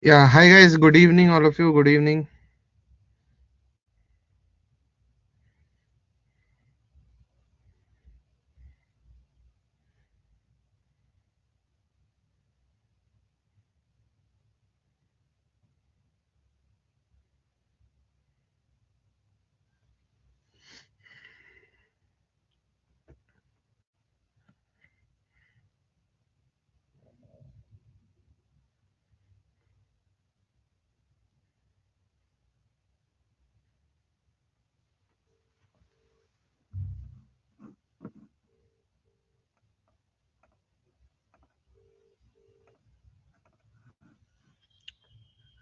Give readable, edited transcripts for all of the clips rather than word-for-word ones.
Yeah, hi guys, good evening, all of you. Good evening.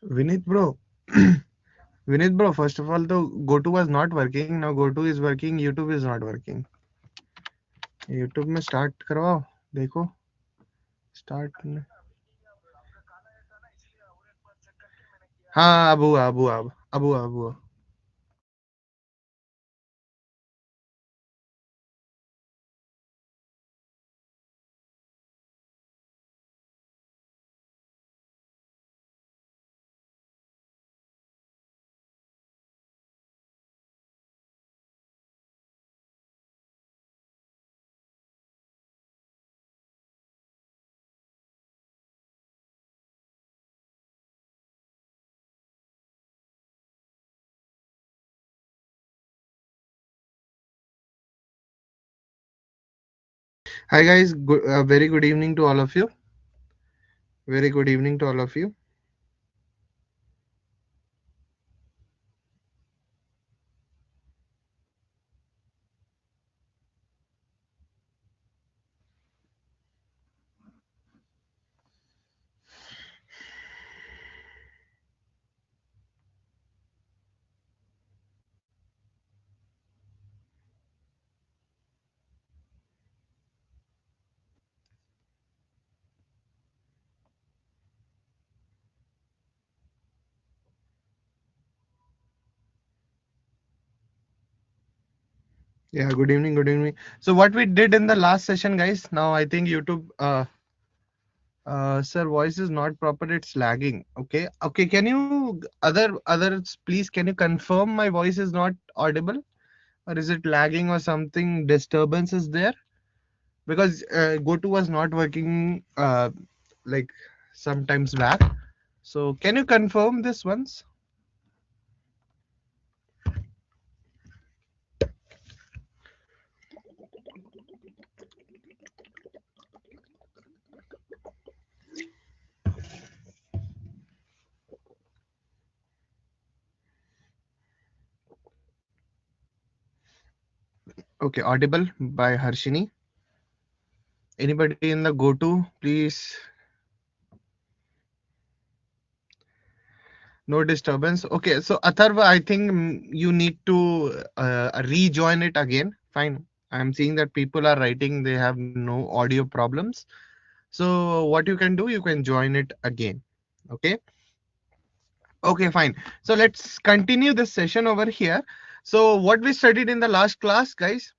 Vinith bro, Vinith bro, first of all, the GoTo was not working. Now GoTo is working, YouTube is not working. YouTube में start करवाओ, देखो, start हाँ अब हुआ अब हुआ अब हुआ अब हुआ. Hi guys, very good evening to all of you. Very good evening to all of you. Yeah, good evening, good evening. So what we did in the last session, guys, now I think YouTube sir, voice is not proper. It's lagging. Okay. Okay. Can you others please? Can you confirm my voice is not audible, or is it lagging or something? Disturbance is there because GoTo was not working like sometimes back. So can you confirm this once? Okay. Audible by Harshini. Anybody in the GoTo, please? No disturbance. Okay, so Atharva, I think you need to rejoin it again. Fine. I'm seeing that people are writing they have no audio problems. So what you can do, you can join it again. Okay. Okay, fine. So let's continue this session over here. So what we studied in the last class, guys,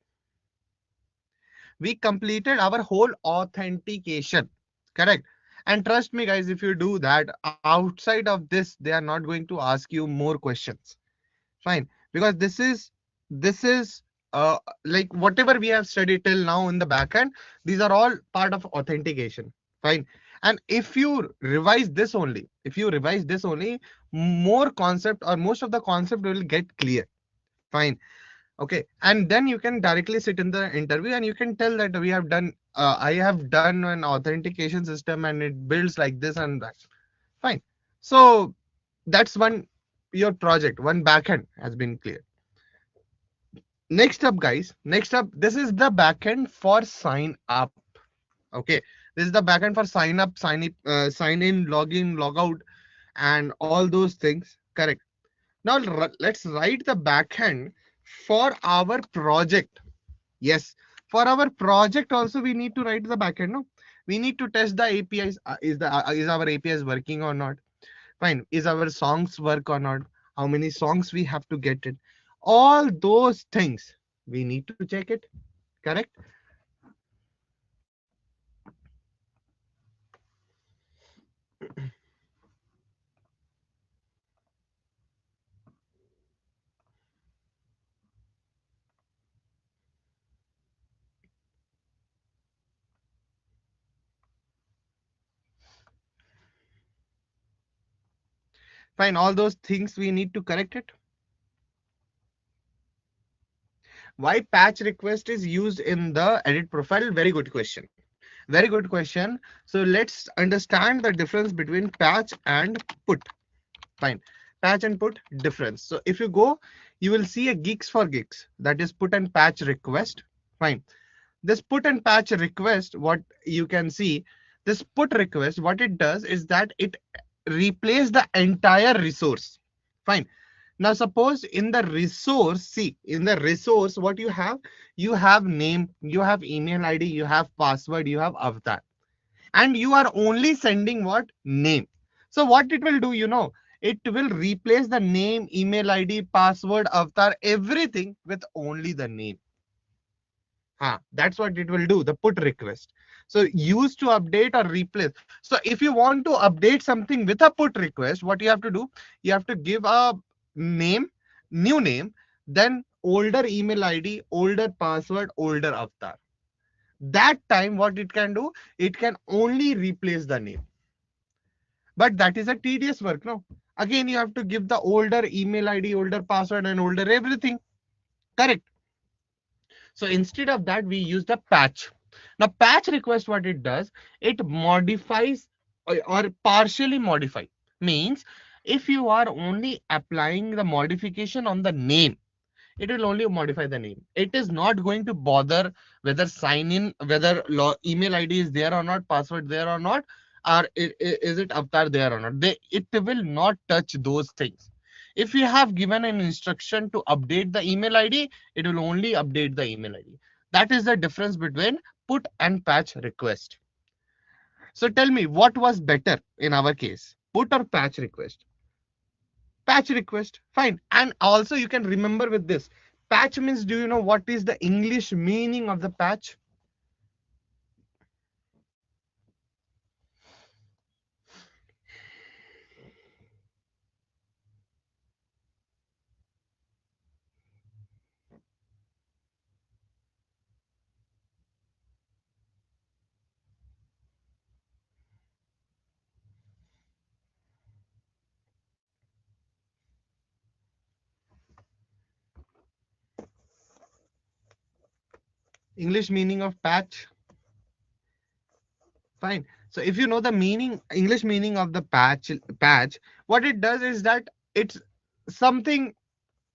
we completed our whole authentication. Correct. And trust me, guys, if you do that outside of this, they are not going to ask you more questions. Fine, because this is like whatever we have studied till now in the backend, these are all part of authentication. Fine. And if you revise this only, more concept or most of the concept will get clear. Fine. Okay, and then you can directly sit in the interview and you can tell that we have done I have done an authentication system and it builds like this and that. Fine. So that's one, your project one backend has been clear. Next up, guys, next up, this is the backend for sign up. Okay, this is the backend for sign up, sign in, login, log out, and all those things. Correct. Now let's write the backend for our project. Yes, for our project also we need to write the backend. No, we need to test the APIs. Is our APIs working or not? Fine. Is our songs work or not? How many songs we have to get it? All those things we need to check it. Correct. Fine, all those things we need to correct it. Why patch request is used in the edit profile? Very good question. Very good question. So let's understand the difference between patch and put. Fine. Patch and put difference. So if you go, you will see a geeks for geeks. That is put and patch request. Fine. This put and patch request, what you can see, this put request, what it does is that it replaces the entire resource. Fine. Now suppose in the resource, see in the resource what you have name, you have email ID, you have password, you have avatar, and you are only sending what? Name. So what it will do, it will replace the name, email ID, password, avatar, everything with only the name. That's what it will do, the put request. So use to update or replace. So if you want to update something with a put request, what you have to do, you have to give a name, new name, then older email ID, older password, older avatar. That time what it can do, it can only replace the name. But that is a tedious work, no? Again, you have to give the older email ID, older password, and older everything. Correct. So instead of that, we use the patch. Now, patch request, what it does, it modifies or partially modify. Means if you are only applying the modification on the name, it will only modify the name. It is not going to bother whether sign in, whether email ID is there or not, password there or not, or is it avatar there or not. It will not touch those things. If you have given an instruction to update the email ID, it will only update the email ID. That is the difference between put and patch request. So tell me, what was better in our case, put or patch request? Patch request. Fine. And also you can remember with this. Patch means, do you know what is the English meaning of the patch? English meaning of patch. Fine. So if you know the meaning, English meaning of the patch, what it does is that it's something,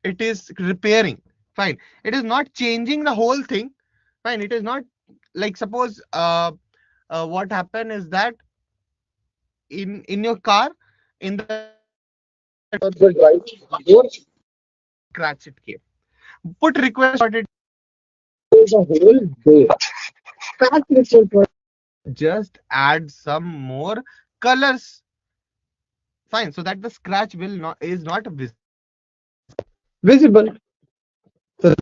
it is repairing. Fine. It is not changing the whole thing. Fine. It is not like, suppose what happened is that in your car, in the scratch it came. Put request, what it the whole day. Patch request just add some more colors. Fine. So that the scratch will not is not visible. So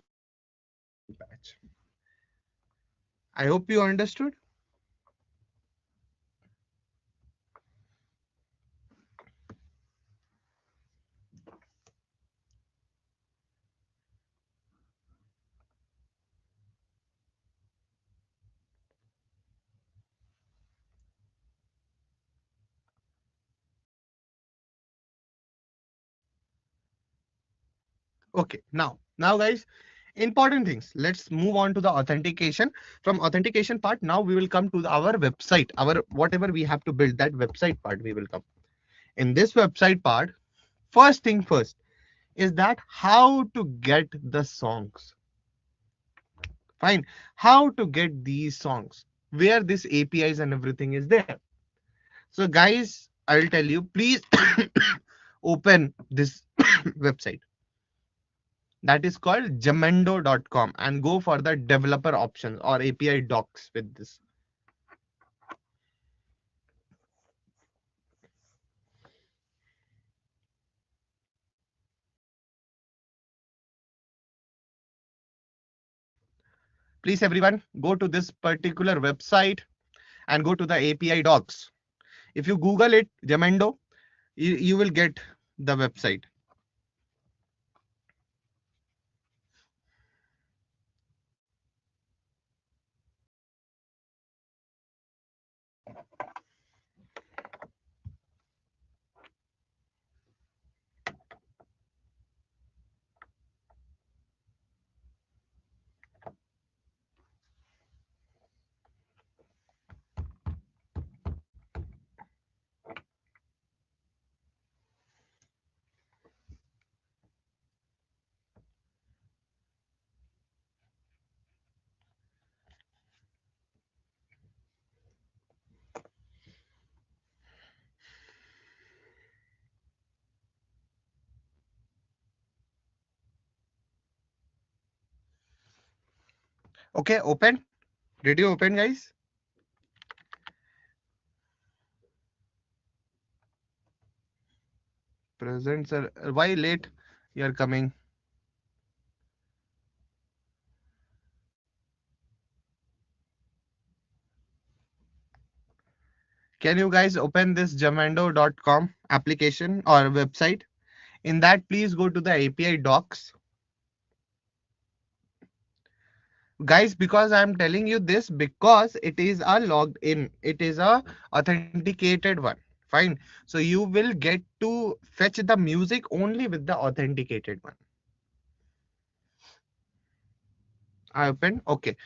patch. I hope you understood. Okay. Now guys, important things. Let's move on to the authentication. From authentication part, now we will come to our website. Our whatever we have to build, that website part we will come. In this website part, first thing first is that how to get the songs. Fine. How to get these songs, where this APIs and everything is there. So guys, I'll tell you, please open this website. That is called jamendo.com and go for the developer options or API docs with this. Please everyone go to this particular website and go to the API docs. If you Google it, Jamendo, you will get the website. Okay, open. Did you open, guys? Present, sir. Why late? You are coming. Can you guys open this jamendo.com application or website? In that, please go to the API docs. Guys, because I'm telling you this because it is a logged in, it is a authenticated one. Fine. So you will get to fetch the music only with the authenticated one. I open. Okay.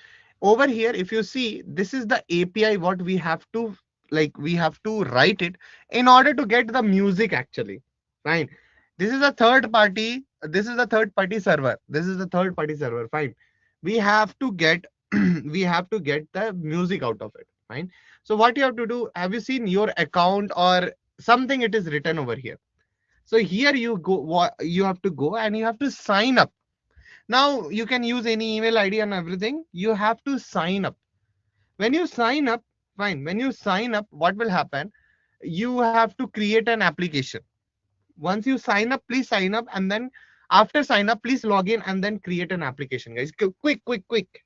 Over here, if you see, this is the API what we have to, like, we have to write it in order to get the music actually. Fine. This is a third party. This is the third party server. This is the third party server. Fine. We have to get we have to get the music out of it. Fine. So what you have to do, have you seen your account or something it is written over here? So here you go, you have to go and you have to sign up. Now you can use any email ID and everything. You have to sign up. When you sign up, fine. When you sign up, what will happen? You have to create an application. Once you sign up, please sign up, and then after sign up, please log in and then create an application, guys. Quick, quick, quick,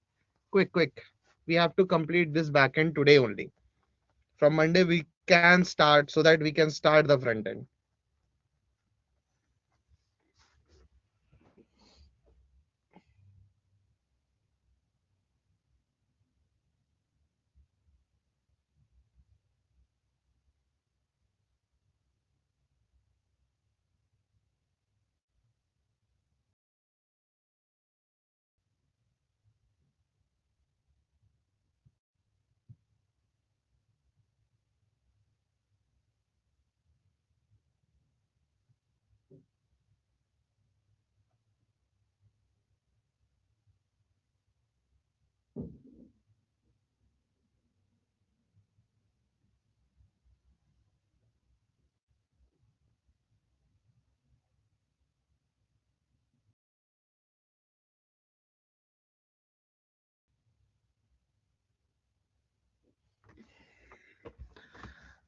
quick, quick. We have to complete this backend today only. From Monday we can start so that we can start the front end.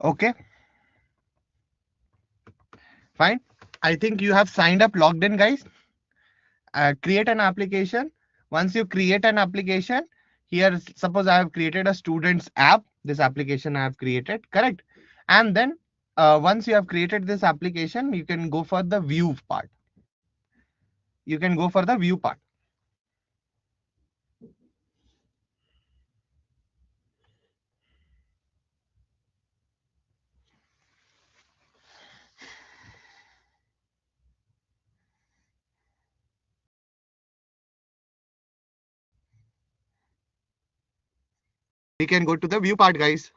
Okay, fine. I think you have signed up, logged in, guys. Create an application. Once you create an application, here suppose I have created a student's app. This application I have created, correct? And then once you have created this application, you can go for the view part. You can go for the view part. We can go to the view part, guys.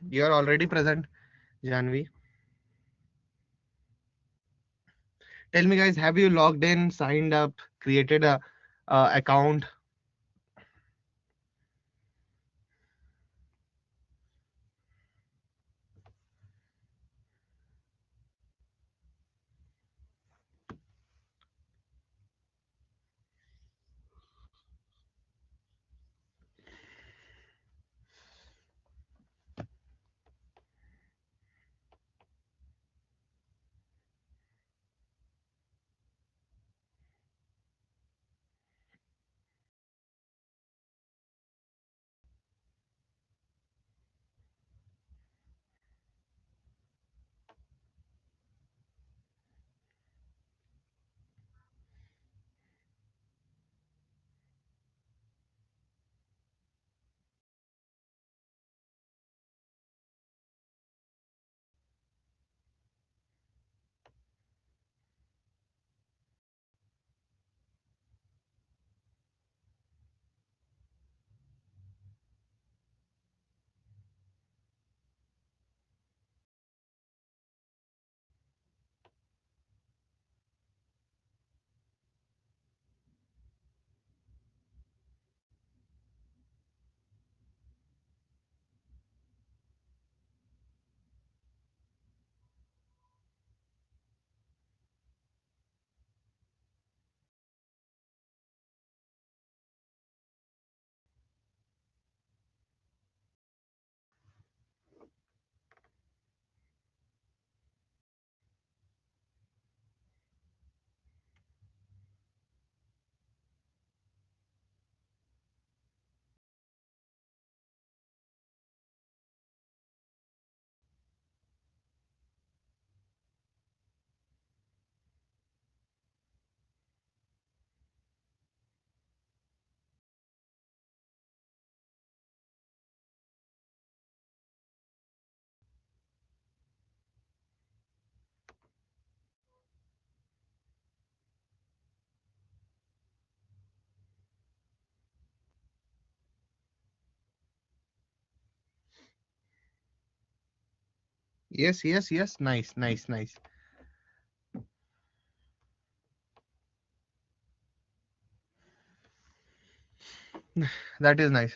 You're already present, Janvi. Tell me, guys, have you logged in, signed up, created a account? Yes, yes, yes. Nice, nice, nice. That is nice.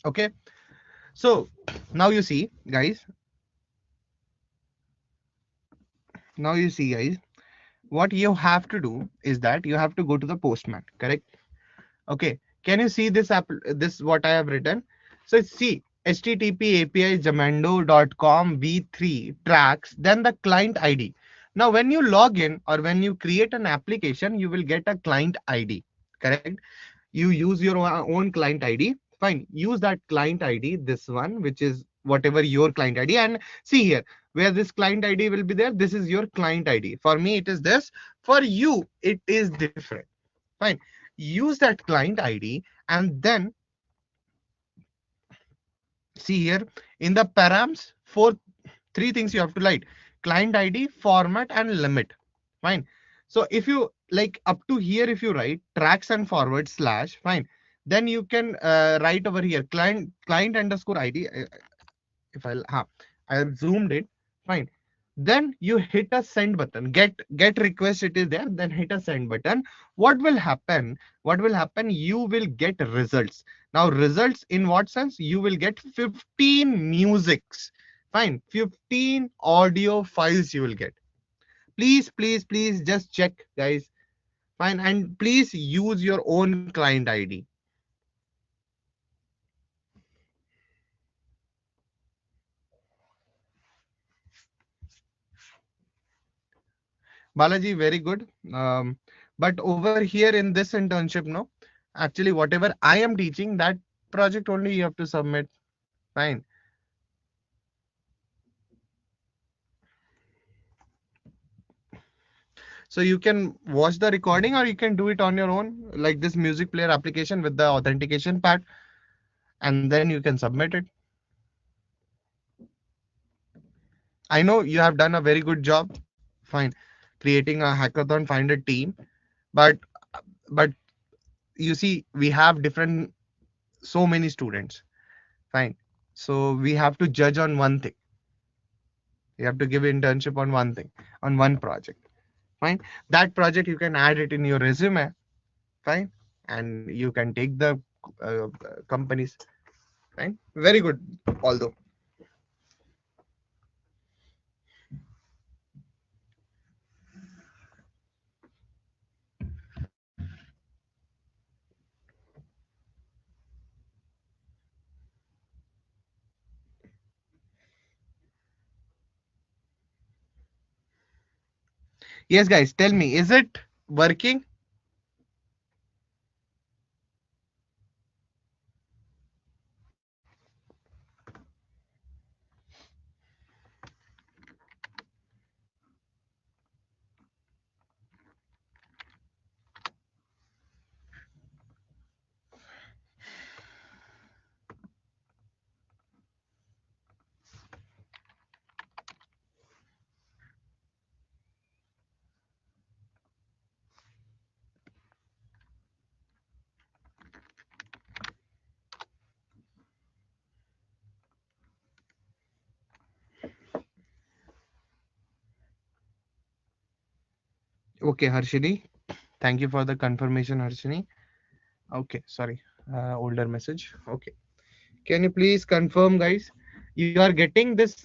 Okay. So now you see, guys. Now you see, guys. What you have to do is that you have to go to the Postman. Correct. Okay. Can you see this app? This what I have written. So see HTTP API jamendo.com v3 tracks, then the client ID. Now, when you log in or when you create an application, you will get a client ID. Correct. You use your own client ID. Fine. Use that client ID, this one, which is whatever your client ID. And see here, where this client ID will be there. This is your client ID. For me, it is this. For you, it is different. Fine. Use that client ID and then see here in the params, three things you have to write: client ID, format, and limit. Fine. So if you like up to here, if you write tracks and forward slash, fine, then you can write over here client underscore ID. If I have zoomed it, fine. Then you hit a send button. Get request, it is there. Then hit a send button. What will happen? What will happen? You will get results. Now results in what sense? You will get 15 musics. Fine, 15 audio files you will get. Please, please, please just check, guys. Fine, and please use your own client ID. Balaji, very good. But over here in this internship, no, actually, whatever I am teaching, that project only you have to submit. Fine. So you can watch the recording or you can do it on your own, like this music player application with the authentication part, and then you can submit it. I know you have done a very good job. Fine. Creating a hackathon, find a team, but but you see, we have different so many students. Fine. So we have to judge on one thing. You have to give internship on one thing, on one project. Fine. That project you can add it in your resume. Fine. And you can take the companies. Fine. Very good. Although, yes, guys, tell me, is it working? Okay, Harshini. Thank you for the confirmation, Harshini. Okay, sorry. Older message. Okay. Can you please confirm, guys? You are getting this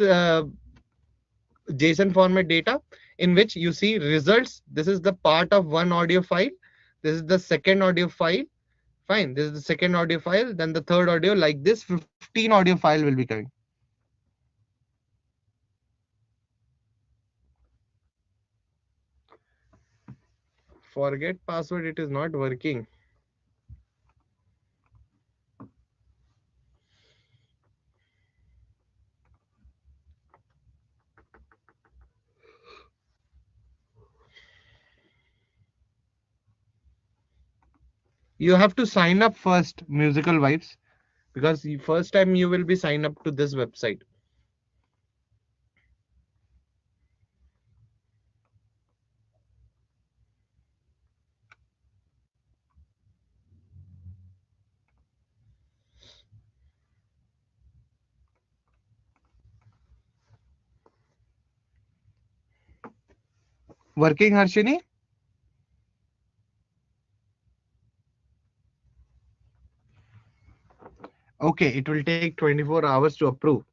JSON format data in which you see results. This is the part of one audio file. This is the second audio file. Fine. This is the second audio file. Then the third audio, like this, 15 audio file will be coming. Forget password. It is not working. You have to sign up first, Musical Vibes, because the first time you will be sign up to this website. Working, Harshini? Okay, it will take 24 hours to approve.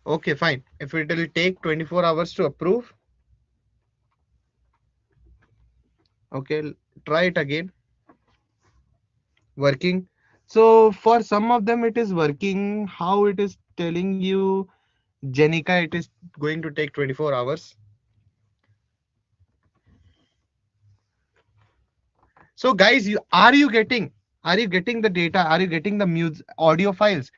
Okay, fine. If it will take 24 hours to approve, okay, try it again. Working. So for some of them it is working. How it is telling you, Jenica, it is going to take 24 hours. So guys, you are you getting the data? Are you getting the music audio files?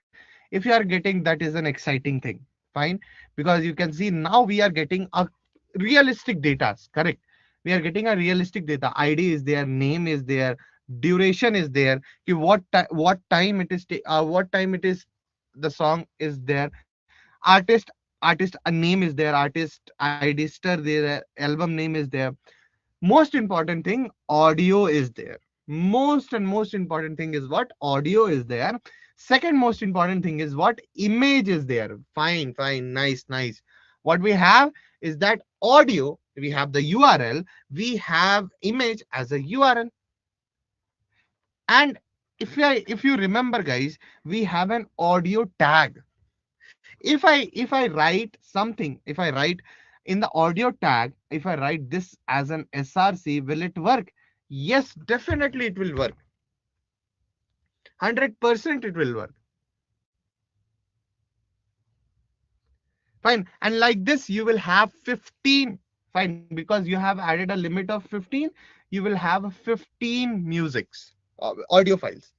If you are getting, that is an exciting thing. Fine, because you can see now we are getting a realistic data. Correct. We are getting a realistic data. ID is there, name is there, duration is there. What time it is? What time it is? The song is there. Artist a name is there. Artist ID star there. Album name is there. Most important thing, audio is there. Most important thing is what? Audio is there. Second most important thing is what? Image is there. Fine, nice. What we have is that audio, we have the URL, we have image as a URL. And if you remember guys, we have an audio tag. If I write something, if I write in the audio tag, if I write this as an src, will it work? Yes, definitely it will work. 100% it will work. Fine. And like this you will have 15. Fine, because you have added a limit of 15, you will have 15 musics, audio files.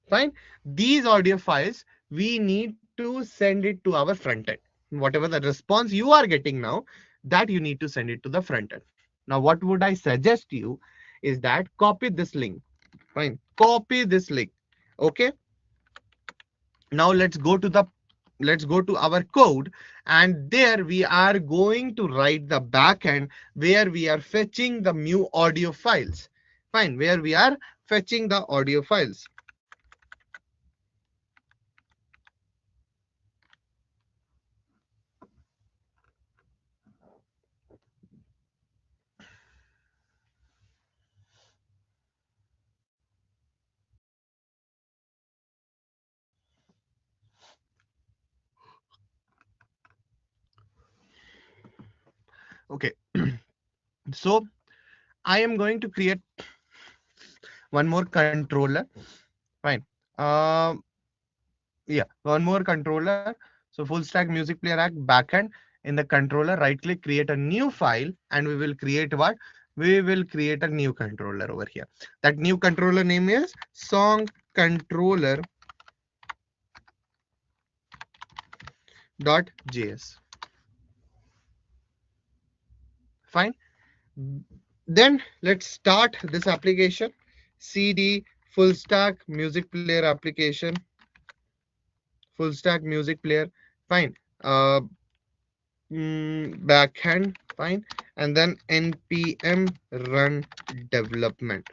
Fine. These audio files, we need to send it to our front end. Whatever the response you are getting now, that you need to send it to the front end. Now what would I suggest you is that copy this link. Fine, copy this link. Okay, now let's go to our code, and there we are going to write the backend where we are fetching the new audio files. Fine, where we are fetching the audio files. Okay, so I am going to create one more controller. Fine. Yeah, one more controller. So full stack music player act backend. In the controller, right click, create a new file, and we will create what? We will create a new controller over here. That new controller name is song controller .js. Fine. Then let's start this application. CD full stack music player application. Full stack music player. Fine. Backend. Fine. And then npm run development.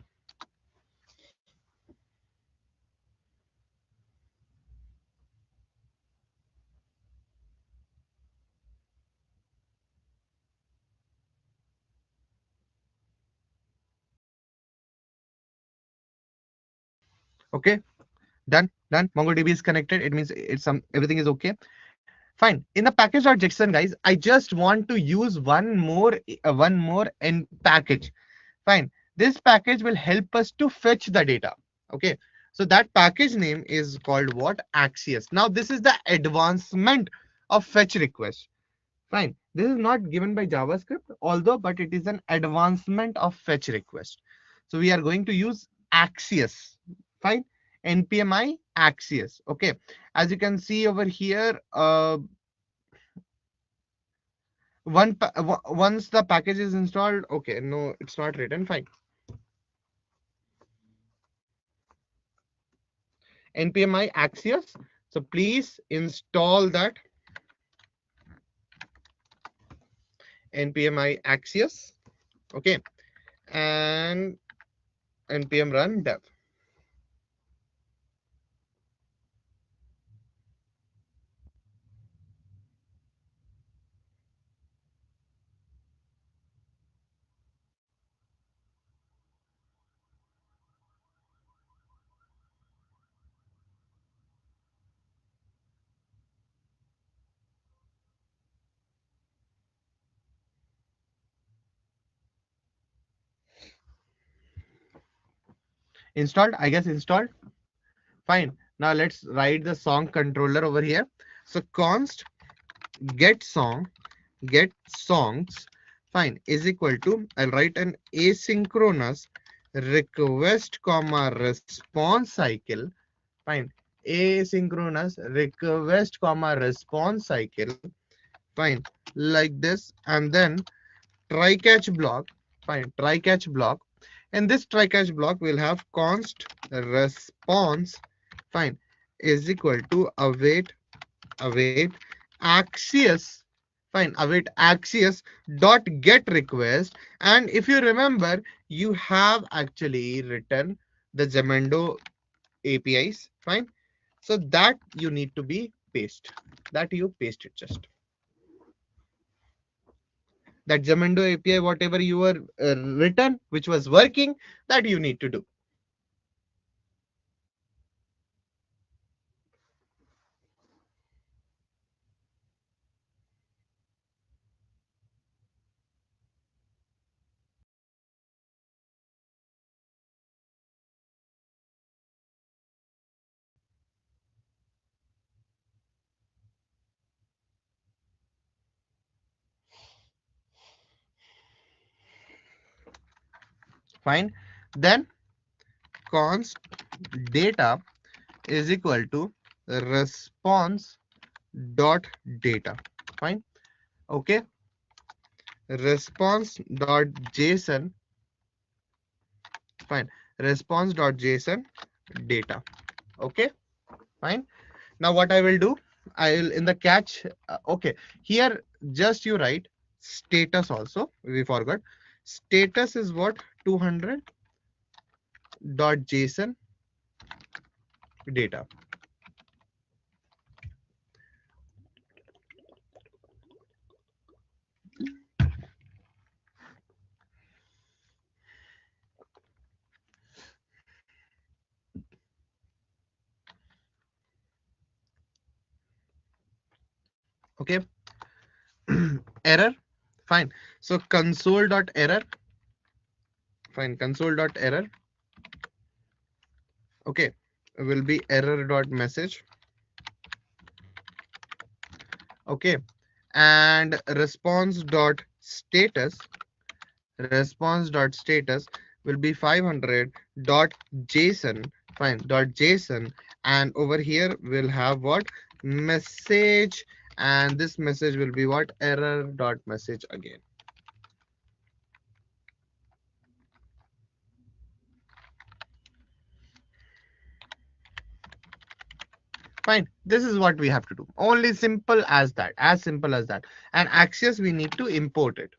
Okay, done. MongoDB is connected. It means it's everything is okay. Fine. In the package.json, guys, I just want to use one more n package. Fine. This package will help us to fetch the data. Okay. So that package name is called what? Axios. Now this is the advancement of fetch request. Fine. This is not given by JavaScript, although, but it is an advancement of fetch request. So we are going to use Axios. Fine. NPMI Axios. Okay. As you can see over here, once the package is installed, okay, no, it's not written. Fine. NPMI Axios. So please install that NPMI Axios. Okay, and npm run dev. Installed, I guess installed. Fine. Now let's write the song controller over here. So const get song, get songs, fine, is equal to, I'll write an asynchronous request comma response cycle, fine, asynchronous request comma response cycle, fine, like this, and then try catch block, fine, try catch block. In this try catch block, we'll have const response, fine, is equal to await axios, fine, await axios dot get request. And if you remember, you have actually written the Jamendo APIs, fine, so that you need to be paste, that you paste it, just that Jamendo API, whatever you were written which was working, that you need to do. Fine, then const data is equal to response dot data, fine, okay, response.json, fine, response.json data, okay, fine. Now what I will do, I will in the catch, okay, here just you write status also, we forgot, status is what, 200.json data. Okay. Error, fine, so console.error, fine, console.error, okay, will be error.message, okay, and response.status will be 500.json, fine, .json, and over here we'll have what, message, and this message will be what, error.message again. Fine, this is what we have to do, only simple as that, as simple as that. And Axios, we need to import it.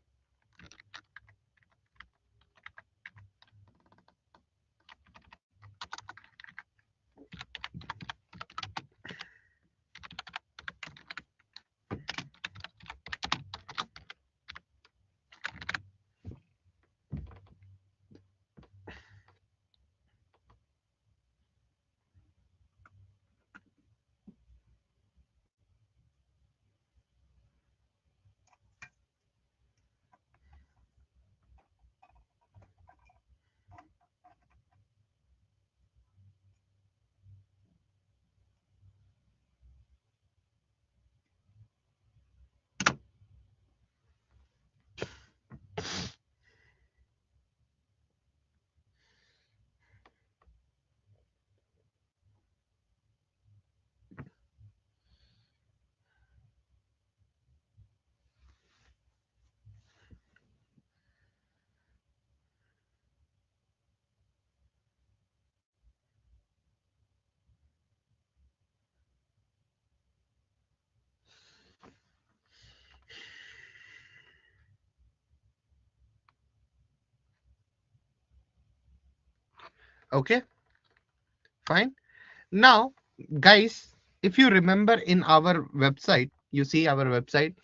Okay, fine. Now, guys, if you remember in our website, you see our website.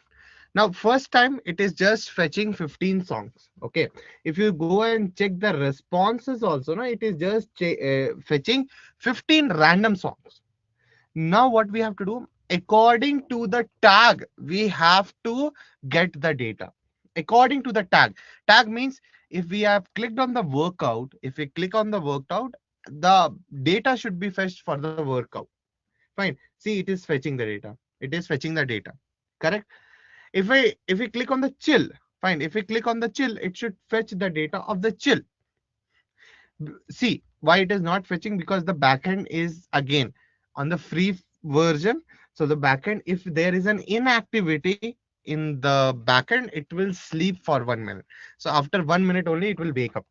Now, first time it is just fetching 15 songs. Okay. If you go and check the responses also, no, it is just fetching 15 random songs. Now, what we have to do, according to the tag, we have to get the data. According to the tag. Tag means if we have clicked on the workout, if we click on the workout, the data should be fetched for the workout. Fine. See, it is fetching the data. It is fetching the data. Correct. If we click on the chill, fine. If we click on the chill, it should fetch the data of the chill. See why it is not fetching, because the backend is again on the free version. So the backend, if there is an inactivity in the backend, it will sleep for 1 minute. So after 1 minute only it will wake up.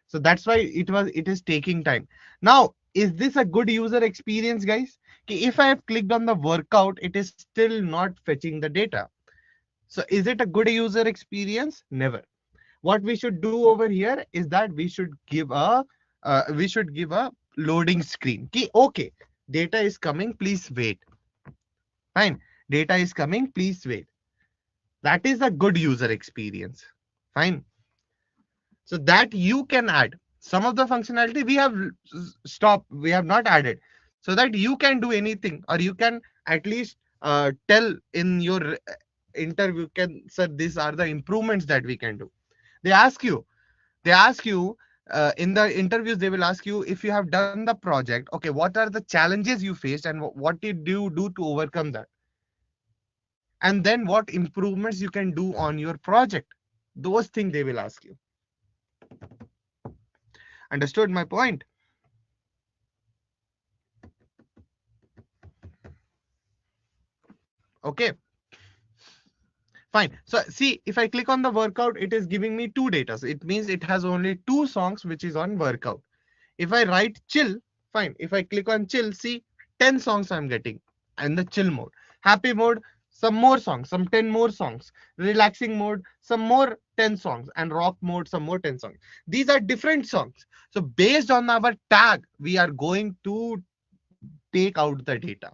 So that's why it is taking time. Now, is this a good user experience, guys? Okay, if I have clicked on the workout, it is still not fetching the data. So is it a good user experience? Never. What we should do over here is that we should give a loading screen. Okay, data is coming, please wait. Fine, data is coming, please wait. That is a good user experience. Fine. So that you can add some of the functionality we have stopped, we have not added, so that you can do anything, or you can at least tell in your interview, can sir, these are the improvements that we can do. They ask you, in the interviews, they will ask you, if you have done the project, okay, what are the challenges you faced and what did you do to overcome that, and then what improvements you can do on your project. Those things they will ask you. Understood my point? Okay, fine. So see, if I click on the workout, it is giving me two data. So it means it has only two songs which is on workout. If I write chill, fine. If I click on chill, see, 10 songs I'm getting in the chill mode. Happy mode, some more songs, some 10 more songs. Relaxing mode, some more 10 songs. And rock mode, some more 10 songs. These are different songs. So based on our tag, we are going to take out the data.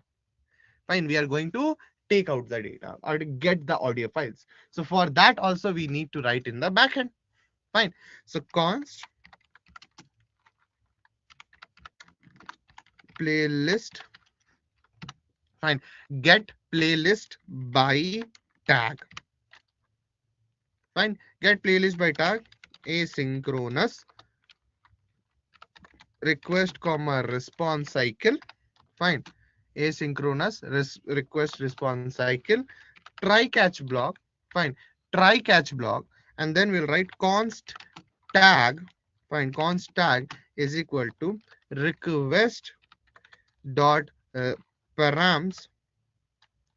Fine, we are going to take out the data or to get the audio files. So for that also we need to write in the backend. Fine. So const playlist. Fine. Get playlist by tag. Fine. Get playlist by tag. Asynchronous request comma response cycle. Fine. Asynchronous request response cycle. Try catch block. Fine. Try catch block. And then we'll write const tag. Fine. Const tag is equal to request dot params.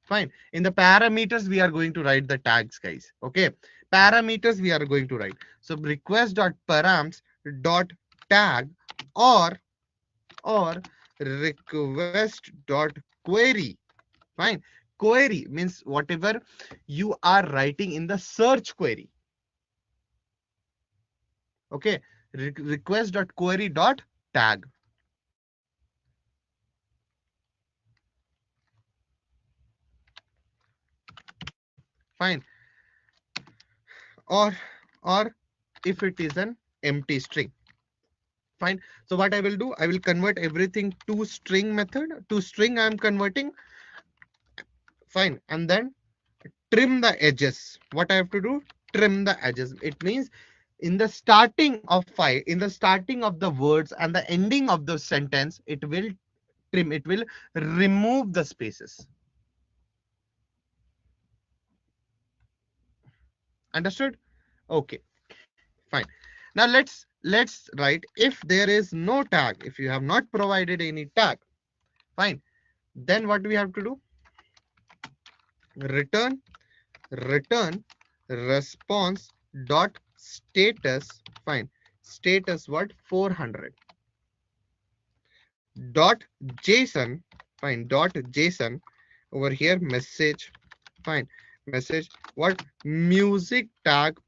Fine. In the parameters, we are going to write the tags, guys. Okay. Parameters we are going to write. So request dot params dot tag or request dot query. Fine. Query means whatever you are writing in the search query. Okay. Request dot query dot tag. Fine. Or if it is an empty string. Fine. So what I will do, I will convert everything to string method. To string I am converting. Fine. And then trim the edges. What I have to do? Trim the edges. It means in the starting of file, in the starting of the words and the ending of the sentence, it will trim, it will remove the spaces. Understood? Okay, fine. Now let's write, if there is no tag, if you have not provided any tag, fine, then what do we have to do? Return response dot status. Fine. Status what? 400 dot json. Fine. Dot json. Over here message. Fine. Message what? Music tag,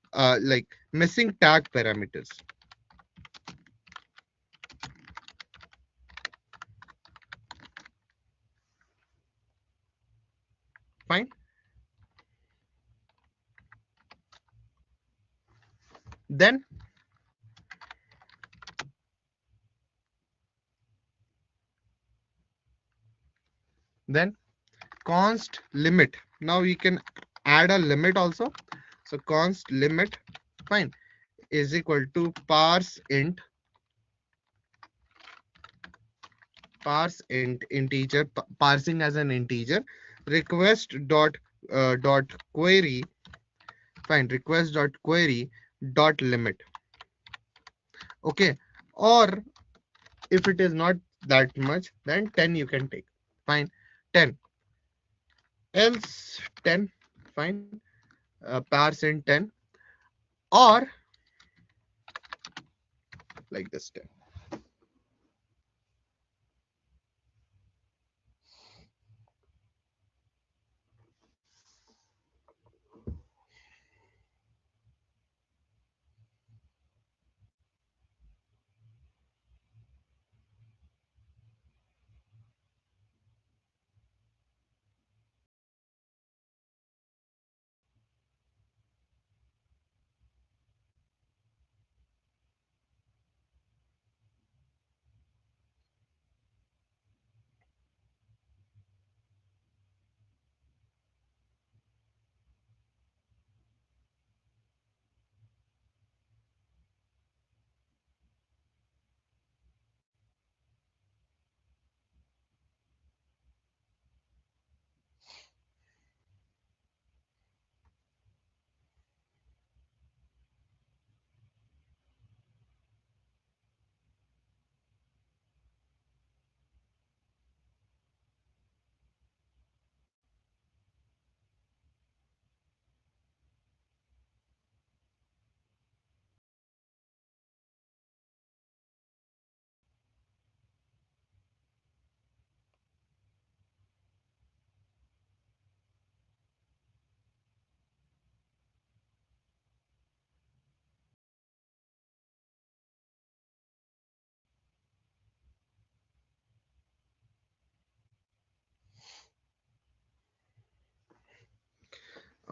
like missing tag parameters. Fine. Then const limit. Now you can add a limit also. So const limit, fine, is equal to parse int integer, parsing as an integer, request dot query, fine, request dot query dot limit. Okay, or if it is not that much, then 10 you can take. Fine, 10, else 10, fine, parse int 10, or like this 10.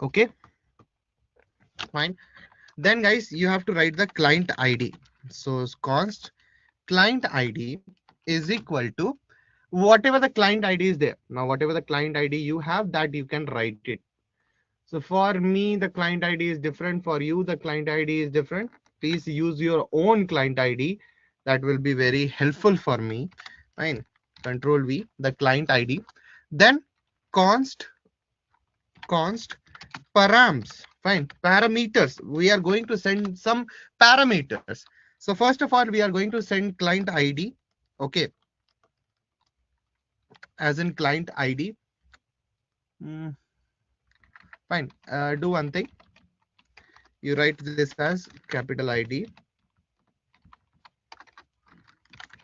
Okay, fine. Then guys, you have to write the client ID. So const client ID is equal to whatever the client ID is there. Now whatever the client ID you have, that you can write it. So for me the client ID is different, for you the client ID is different. Please use your own client ID, that will be very helpful for me. Fine, control V, the client ID. Then const params, fine, parameters, we are going to send some parameters. So first of all we are going to send client ID. Okay, as in client ID. Fine, do one thing, you write this as capital ID,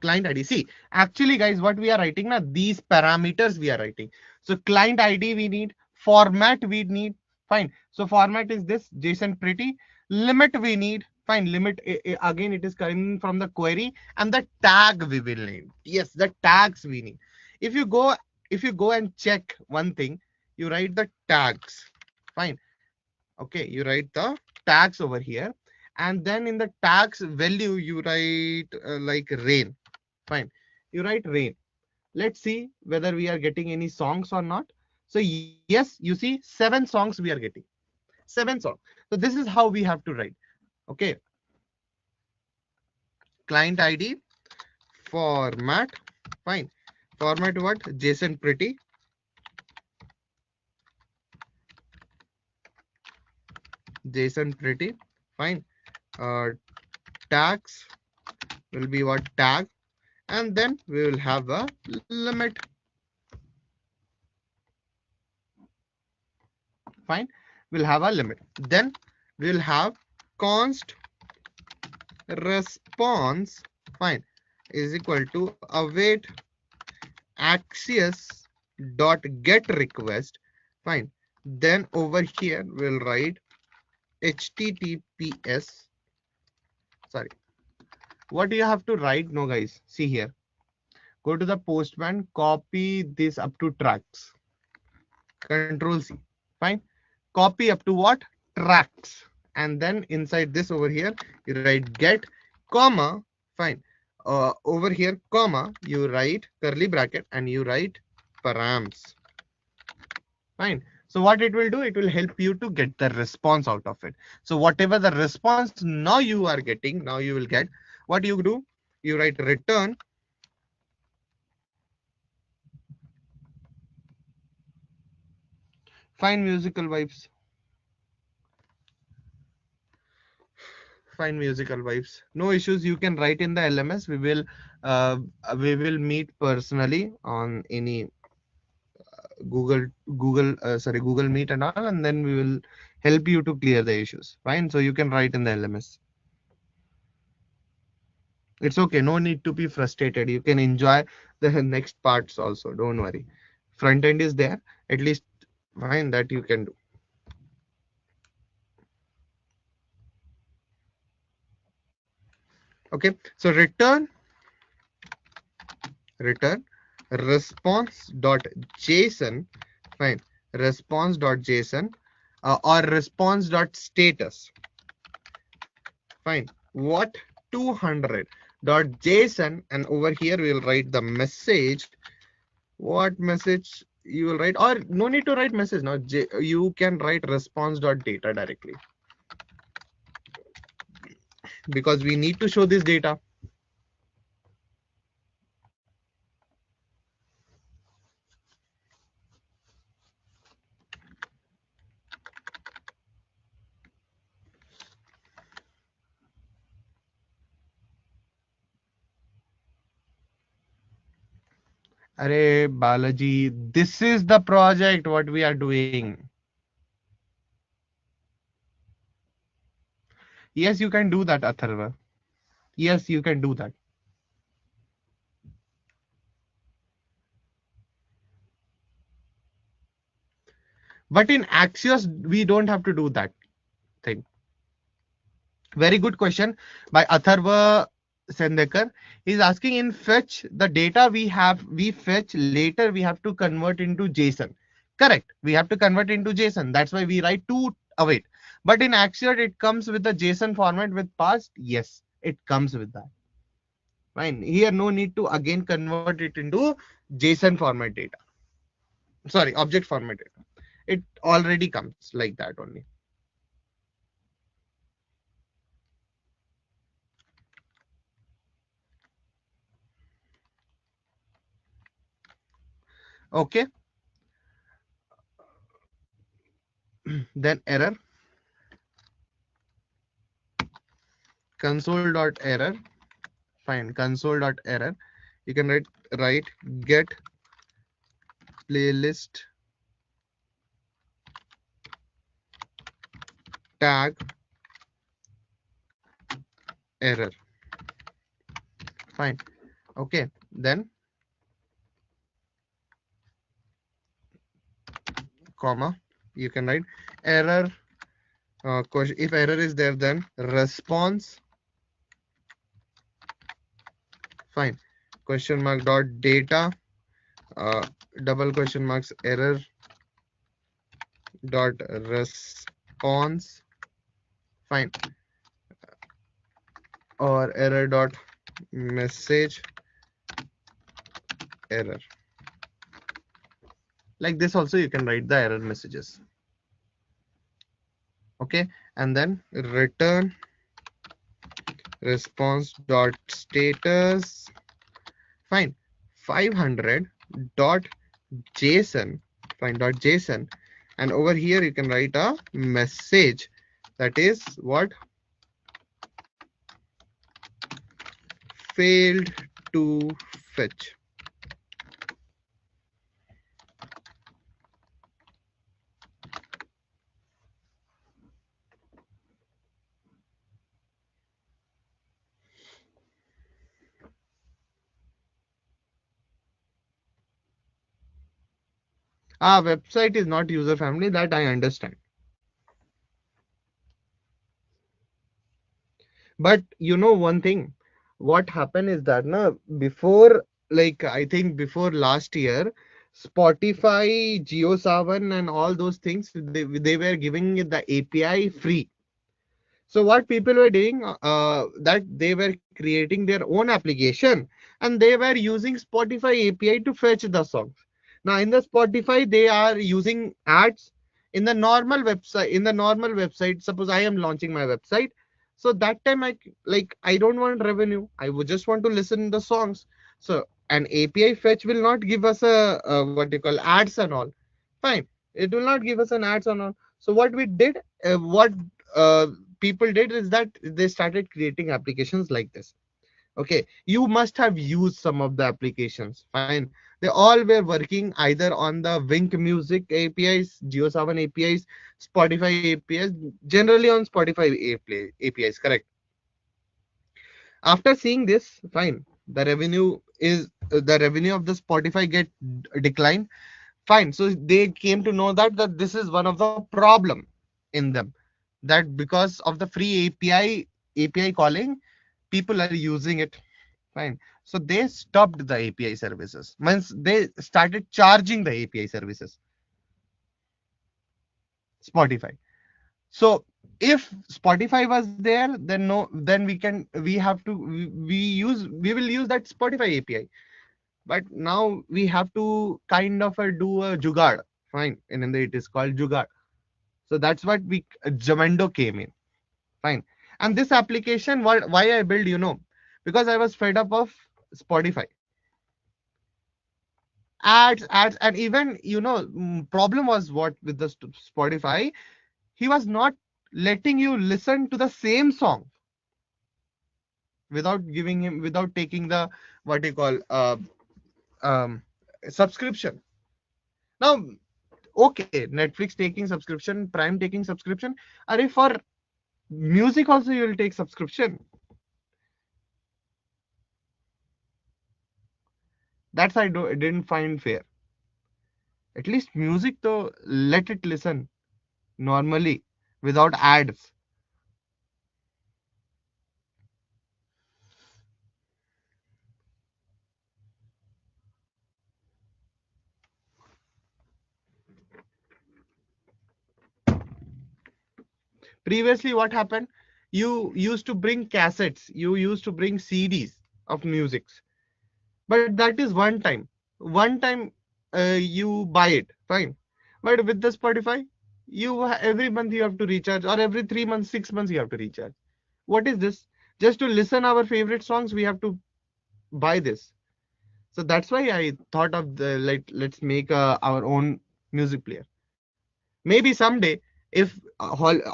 client ID. See, actually guys, what we are writing now, these parameters we are writing. So client ID we need, format we need. Fine, so format is this JSON pretty, limit we need. Fine, limit again it is coming from the query, and the tag we will need. Yes, the tags we need. if you go if you go and check one thing, you write the tags. Fine, okay, you write the tags over here, and then in the tags value you write like rain. Fine, you write rain. Let's see whether we are getting any songs or not. So yes, you see 7 songs we are getting, 7 songs. So this is how we have to write. Okay, client ID, format, fine, format what, JSON pretty, JSON pretty, fine, uh, tags will be what, tag, and then we will have a limit. Fine, we'll have a limit. Then we'll have const response, fine, is equal to await access dot get request. Fine, then over here we'll write https, sorry, what do you have to write? No guys, see here, go to the postman, copy this up to tracks. Control C. Fine. Copy up to what? Tracks. And then inside this over here, you write get, comma, fine. Over here, comma, you write curly bracket and you write params. Fine. So what it will do, it will help you to get the response out of it. So whatever the response now you are getting, now you will get, what you do, you write return find musical vibes. Find musical vibes. No issues. You can write in the LMS. Uh, we will meet personally on any Google Google Meet and all, and then we will help you to clear the issues. Fine. So you can write in the LMS. It's okay. No need to be frustrated. You can enjoy the next parts also. Don't worry. Front end is there. At least fine that you can do. Okay. So return response.json. Fine. Response.json or response.status. Fine. What 200.json, and over here we will write the message. What message you will write, or no need to write message now. You can write response.data directly because we need to show this data. Arey Balaji, this is the project what we are doing. Yes, you can do that, Atharva. Yes, you can do that. But in Axios, we don't have to do that thing. Very good question by Atharva Sendekar. He's asking in fetch, the data we fetch later, we have to convert into JSON. Correct. We have to convert into JSON. That's why we write to await. But in Axios, it comes with the JSON format with past. Yes, it comes with that. Fine. Here, no need to again convert it into JSON format data. Sorry, object format data. It already comes like that only. Okay. Then error. Console.error. Fine. Console.error. You can write get playlist tag error. Fine. Okay. Then comma. You can write error. If error is there, then response. Fine. Question mark dot data. Double question marks error dot response. Fine. Or error dot message error. Like this also you can write the error messages. Okay, and then return response dot status. Fine. 500 dot json. Fine, dot json, and over here you can write a message, that is what failed to fetch. Website is not user friendly, that I understand. But you know one thing, what happened is that before, like I think before last year, Spotify, JioSaavn, and all those things, they were giving the API free. So what people were doing, that they were creating their own application, and they were using Spotify API to fetch the songs. Now in the Spotify, they are using ads in the normal website. In the normal website, suppose I am launching my website, so that time I don't want revenue. I would just want to listen the songs. So an API fetch will not give us a what you call ads and all. Fine, it will not give us an ads and all. So what we did, what uh, people did is that they started creating applications like this. Okay, you must have used some of the applications. Fine, they all were working either on the Wink Music APIs, JioSaavn APIs, Spotify APIs, generally on Spotify APIs, correct? After seeing this, fine, the revenue of the Spotify get declined. Fine, so they came to know that this is one of the problem in them, that because of the free API calling, people are using it. Fine, so they stopped the API services. Once they started charging the API services, Spotify. So if Spotify was there, then no, then we have to we will use that Spotify API. But now we have to kind of do a jugaad. Fine, in Hindi it is called jugaad. So that's what we Jamendo came in. Fine. And this application, why I build, because I was fed up of Spotify ads, and even problem was what with the Spotify, he was not letting you listen to the same song without taking the what you call um subscription. Now, okay, Netflix taking subscription, Prime taking subscription, are for music also you will take subscription. That's I didn't find fair. At least music though, let it listen normally without ads. Previously, what happened? You used to bring cassettes, you used to bring CDs of musics, but that is one time. One time you buy it, fine. But with the Spotify, every month you have to recharge, or every 3 months, 6 months you have to recharge. What is this? Just to listen our favorite songs, we have to buy this. So that's why I thought of the let's make our own music player. Maybe someday, if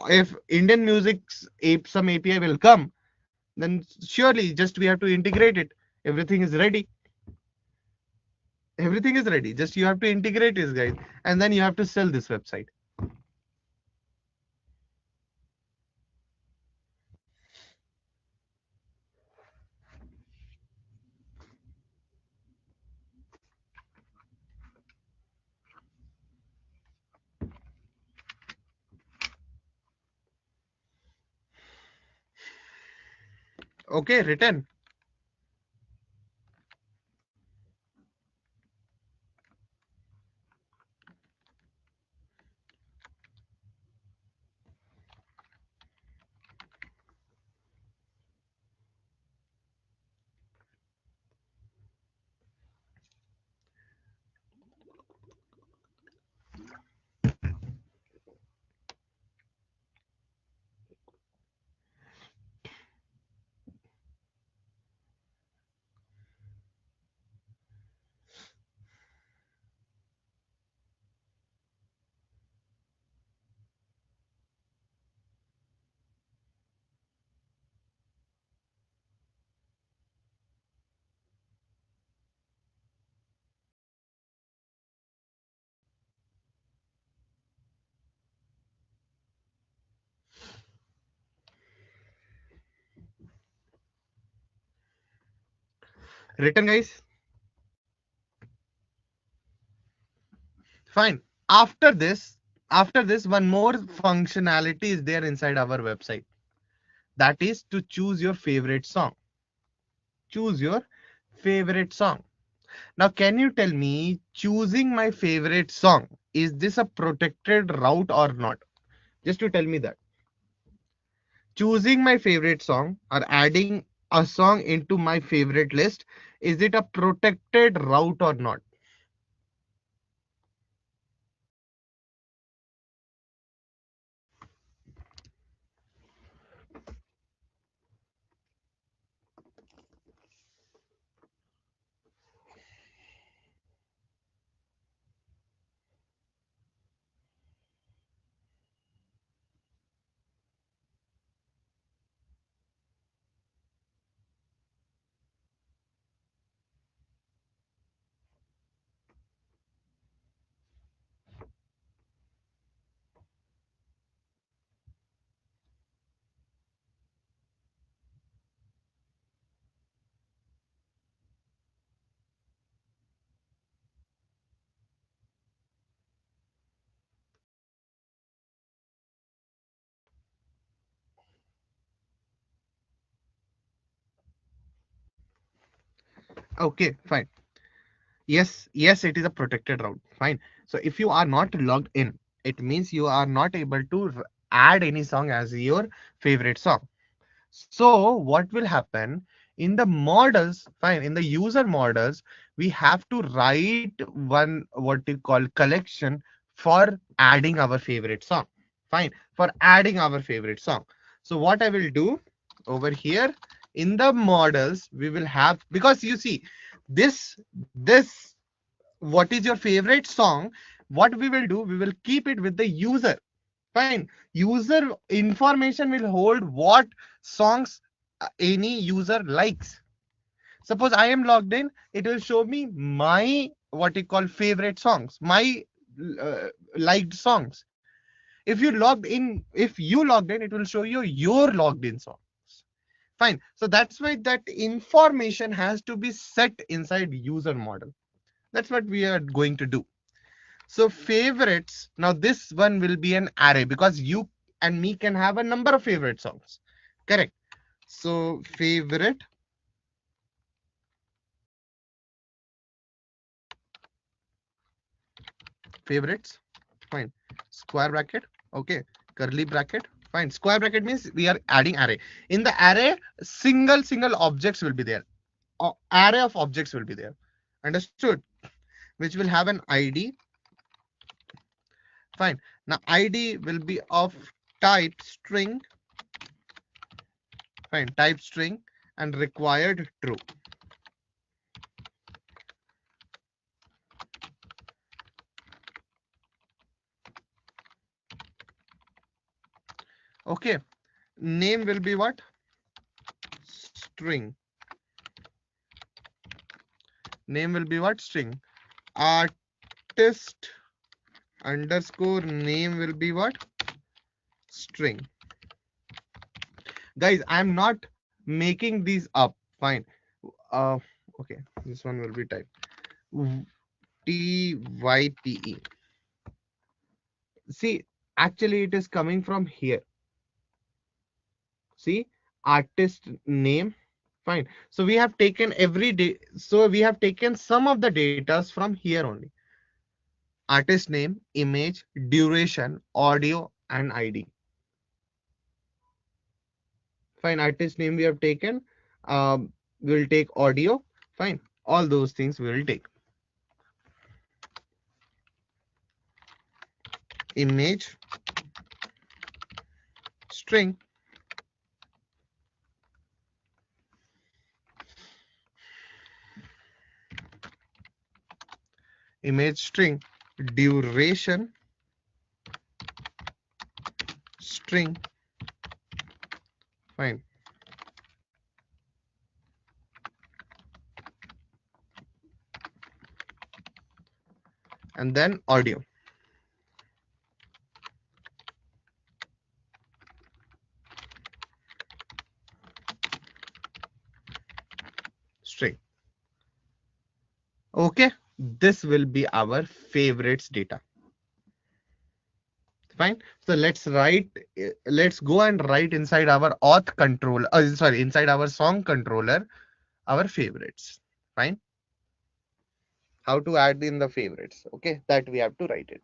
if Indian music's some API will come, then surely just we have to integrate it. Everything is ready. Everything is ready. Just you have to integrate this, guys, and then you have to sell this website. Okay, written. Written, guys. Fine. After this, one more functionality is there inside our website. That is to choose your favorite song. Choose your favorite song. Now, can you tell me, choosing my favorite song, is this a protected route or not? Just to tell me that. Choosing my favorite song or adding a song into my favorite list, is it a protected route or not? Okay, fine. Yes, it is a protected route. Fine. So if you are not logged in, it means you are not able to add any song as your favorite song. So what will happen in the models, fine, in the user models, we have to write one what you call collection for adding our favorite song. Fine, for adding our favorite song. So what I will do over here in the models, we will have, because you see this what is your favorite song, what we will do, we will keep it with the user. Fine. User information will hold what songs any user likes. Suppose I am logged in, it will show me my what you call favorite songs, my uh, liked songs. If you logged in, it will show you your logged in songs. Fine. So that's why that information has to be set inside user model. That's what we are going to do. So favorites, now this one will be an array because you and me can have a number of favorite songs. Correct. So favorites, fine. Square bracket, okay. Curly bracket, fine. Square bracket means we are adding array. In the array, single objects will be there. Array of objects will be there. Understood? Which will have an ID. Fine. Now ID will be of type string, fine, type string, and required true. Okay. Name will be what? String. Name will be what? String. Artist underscore name will be what? String. Guys, I'm not making these up. Fine. Uh, okay. This one will be type type. See, actually, it is coming from here. See, artist name. Fine. So we have taken every day. So we have taken some of the data from here only. Artist name, image, duration, audio, and ID. Fine, artist name we have taken. We'll take audio. Fine, all those things we will take. Image, string, image string, duration, string. Fine. And then audio. String. Okay, this will be our favorites data. Fine. So let's go and write inside our auth controller, sorry, inside our song controller, our favorites. Fine. how to add in the favorites. Okay, that we have to write it.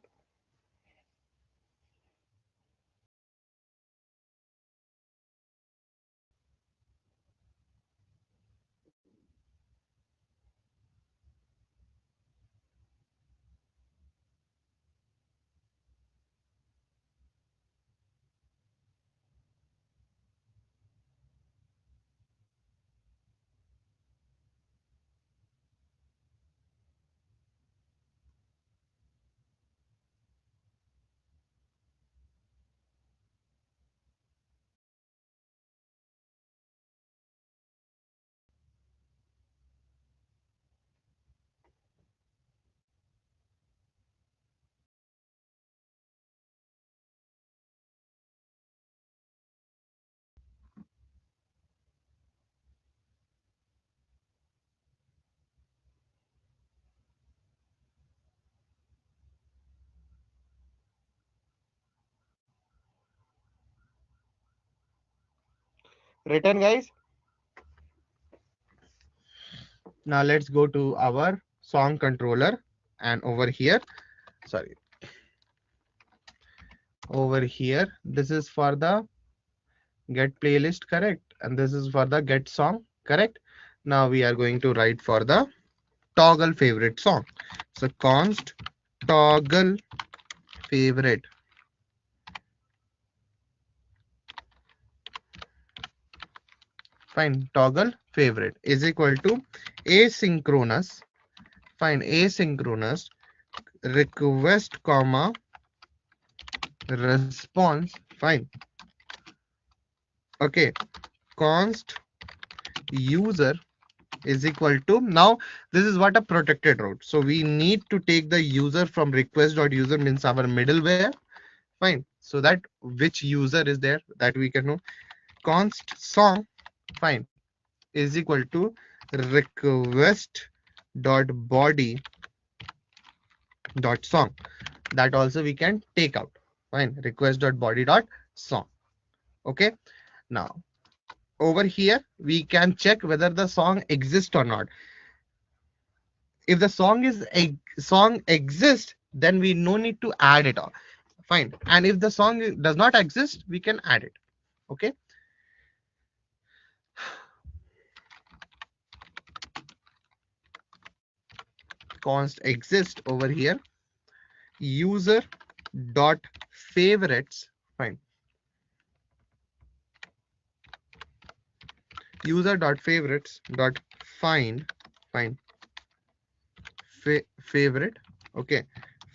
Written, guys. Now let's go to our song controller, and over here, sorry, over here, this is for the get playlist, correct, and this is for the get song, correct. Now we are going to write for the toggle favorite song. So const toggle favorite, fine, toggle favorite is equal to asynchronous, fine, asynchronous request comma response, fine, okay, const user is equal to, now this is what a protected route, so we need to take the user from request.user, means our middleware, fine, so that which user is there, that we can know. Const song, fine, is equal to request dot body dot song, that also we can take out, fine, request dot body dot song. Okay, now over here we can check whether the song exists or not. If the song is a song exists, then we no need to add it all, fine, and if the song does not exist, we can add it. Okay, const exist over here, user dot favorites, fine, user dot favorites dot find, fine, favorite, okay,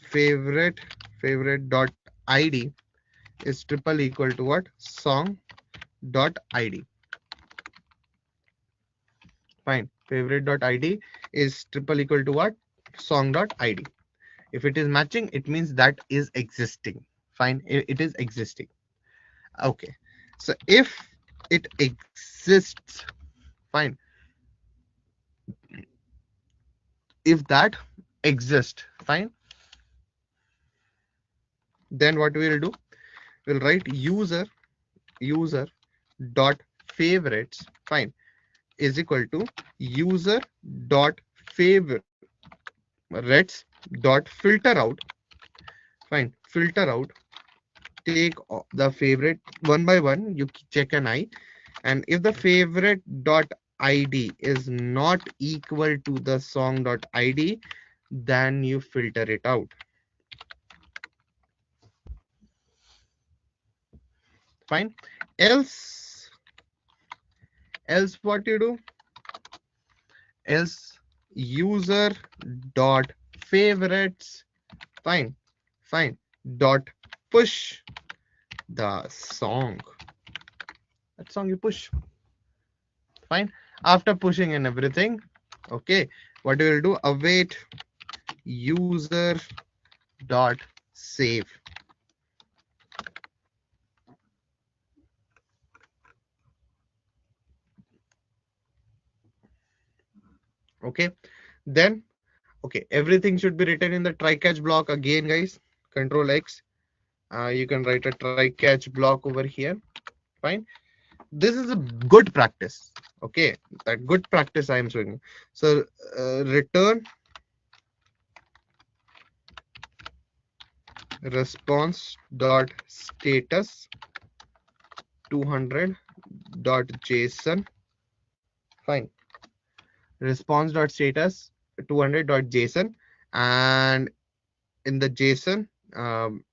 favorite dot id is triple equal to what, song dot id, fine, favorite dot id is triple equal to what, song dot id. If it is matching, it means that is existing, fine, it is existing. Okay, so if it exists, fine, if that exists, fine, then what we will do, we'll write user dot favorites, fine, is equal to user dot favorites dot filter out, fine, filter out, take the favorite one by one, you check an I, and if the favorite dot id is not equal to the song dot id, then you filter it out, fine, else what you do, else user dot favorites, fine, fine, dot push the song, that song you push, fine, after pushing and everything, okay, what you will do, await user dot save, okay, then okay, everything should be written in the try catch block again, guys, control X, you can write a try catch block over here, fine, this is a good practice, okay, that good practice I am showing you. So return response.status 200.json. Fine. Response.status 200.json, and in the JSON,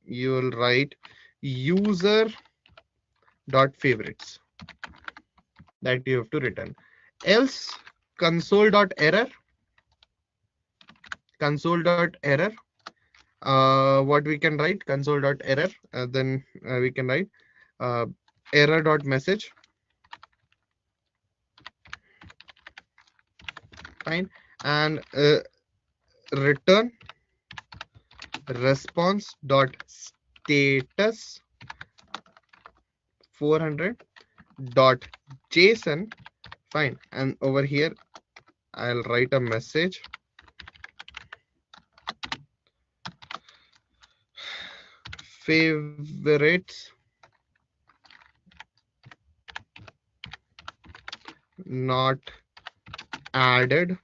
you will write user.favorites that you have to return. Else console.error, console.error. What we can write console.error, then we can write uh, error.message. Fine. And return response.status 400.json. Fine. And over here I'll write a message. Favorites not added.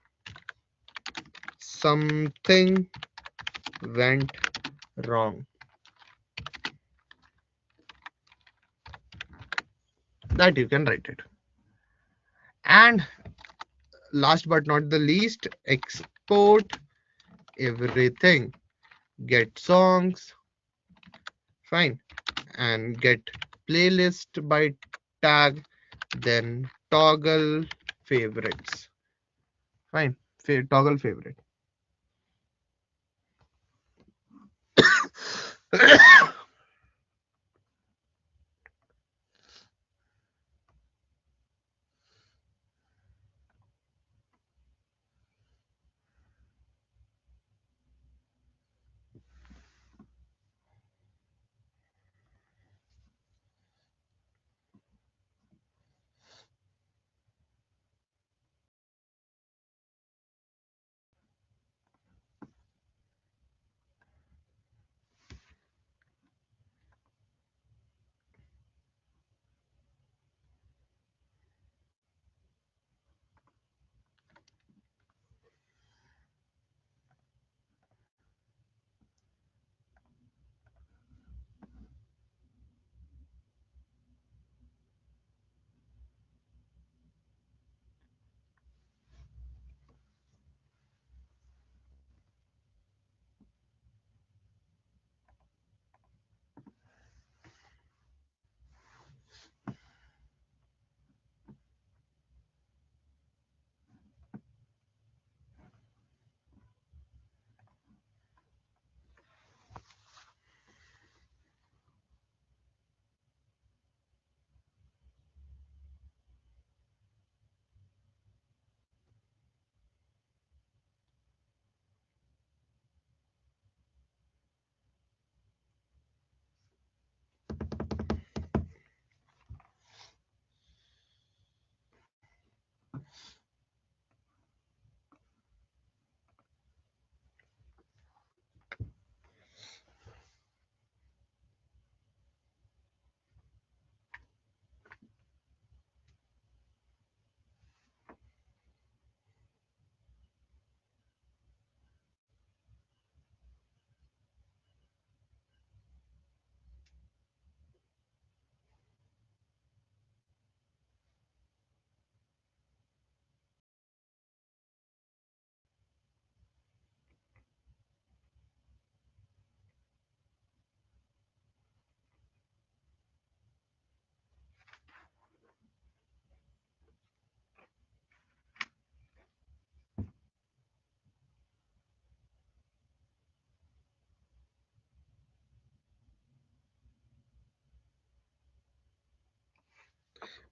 Something went wrong. That you can write it. And last but not the least, export everything. Get songs. Fine. And get playlist by tag, then toggle favorites. Fine. Toggle favorite.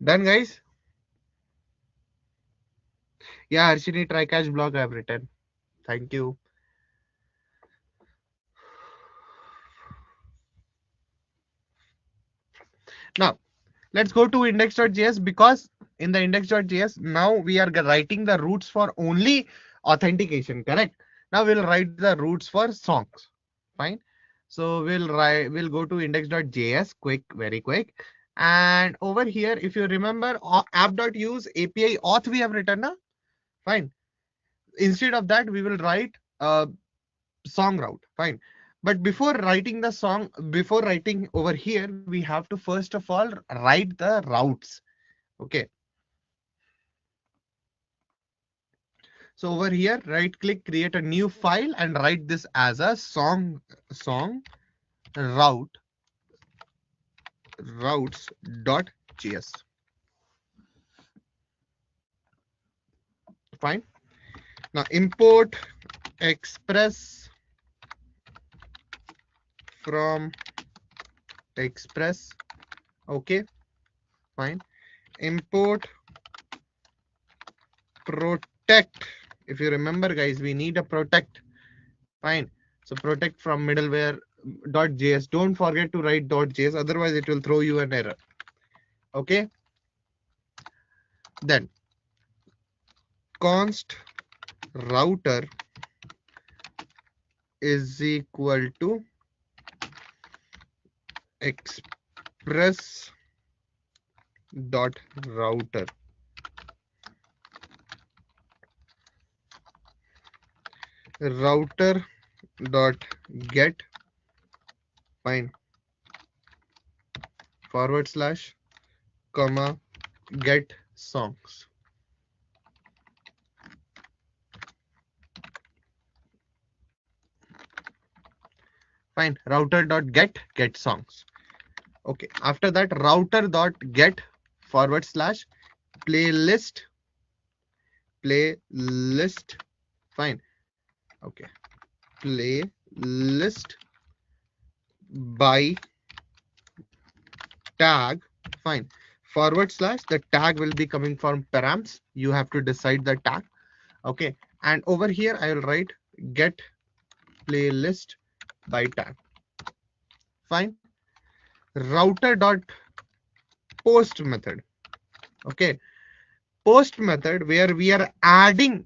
Done, guys. Yeah, Harshini, try catch blog I have written. Thank you. Now let's go to index.js, because in the index.js now we are writing the roots for only authentication, correct? Now we'll write the roots for songs. Fine. So we'll go to index.js very quick. And over here, if you remember, app.use API auth we have written now. Fine. Instead of that, we will write song route. Fine. But before writing the song, before writing over here, we have to first of all write the routes. Okay. So over here, right click, create a new file and write this as a song routes.js. Fine. Now import express from express. Okay, fine. Import protect. If you remember, guys, we need a protect. Fine. So protect from middleware .js. Don't forget to write .js, otherwise it will throw you an error. Okay. Then const router is equal to express dot router. Router dot get, fine, forward slash comma get songs. Fine, router dot get songs. Okay, after that router dot get forward slash playlist. Fine. Okay, playlist by tag. Fine, forward slash, the tag will be coming from params. You have to decide the tag. Okay, and over here I will write get playlist by tag. Fine. Router dot post method. Okay, post method where we are adding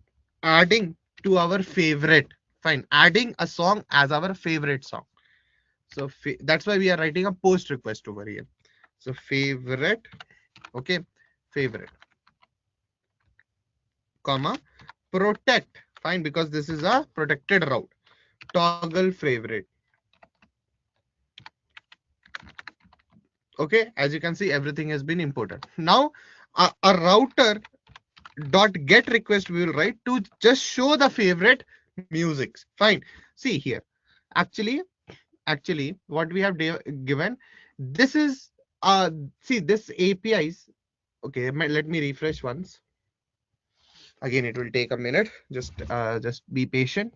to our favorite. Fine, adding a song as our favorite song. So that's why we are writing a post request over here. So favorite. Okay, favorite comma protect. Fine, because this is a protected route. Toggle favorite. Okay, as you can see, everything has been imported. Now a router dot get request we will write to just show the favorite musics. Fine, see here, actually what we have given, this is see this APIs. Okay, let me refresh once again. It will take a minute. Just be patient.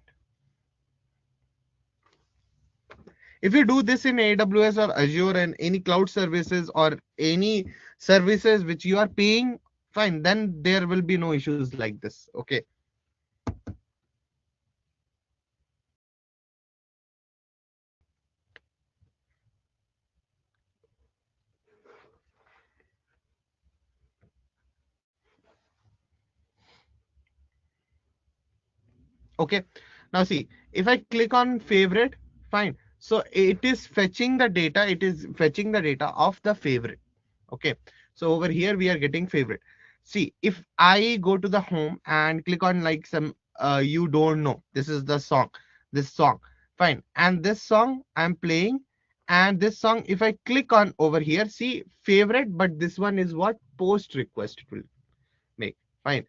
If you do this in AWS or Azure and any cloud services or any services which you are paying, fine, then there will be no issues like this. Okay. Okay, now see, if I click on favorite, fine, so it is fetching the data, of the favorite. Okay, so over here we are getting favorite. See, if I go to the home and click on like some you don't know, this is the song, this song, fine, and this song I'm playing, and this song, if I click on over here, see favorite, but this one is what post request it will make. Fine.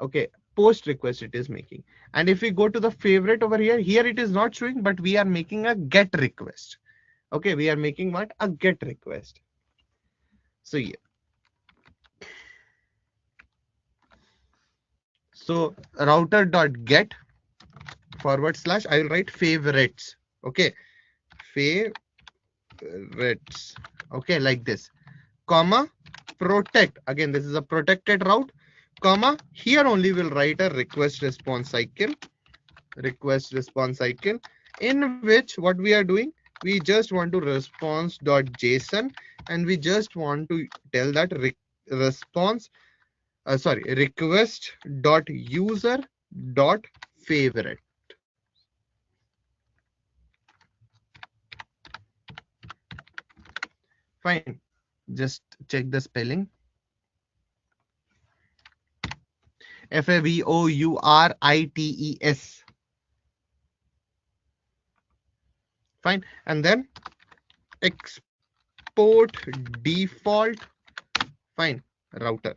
Okay, post request it is making. And if we go to the favorite over here, here it is not showing, but we are making a get request. Okay, we are making what? A get request. So yeah. So router dot get forward slash, I will write favorites. Okay, favorites. Okay, like this, comma protect. Again, this is a protected route, comma here only will write a request response cycle, in which what we are doing, we just want to response.json, and we just want to tell that request.user.favorite. Fine, just check the spelling. Favorites. Fine. And then export default, fine, router.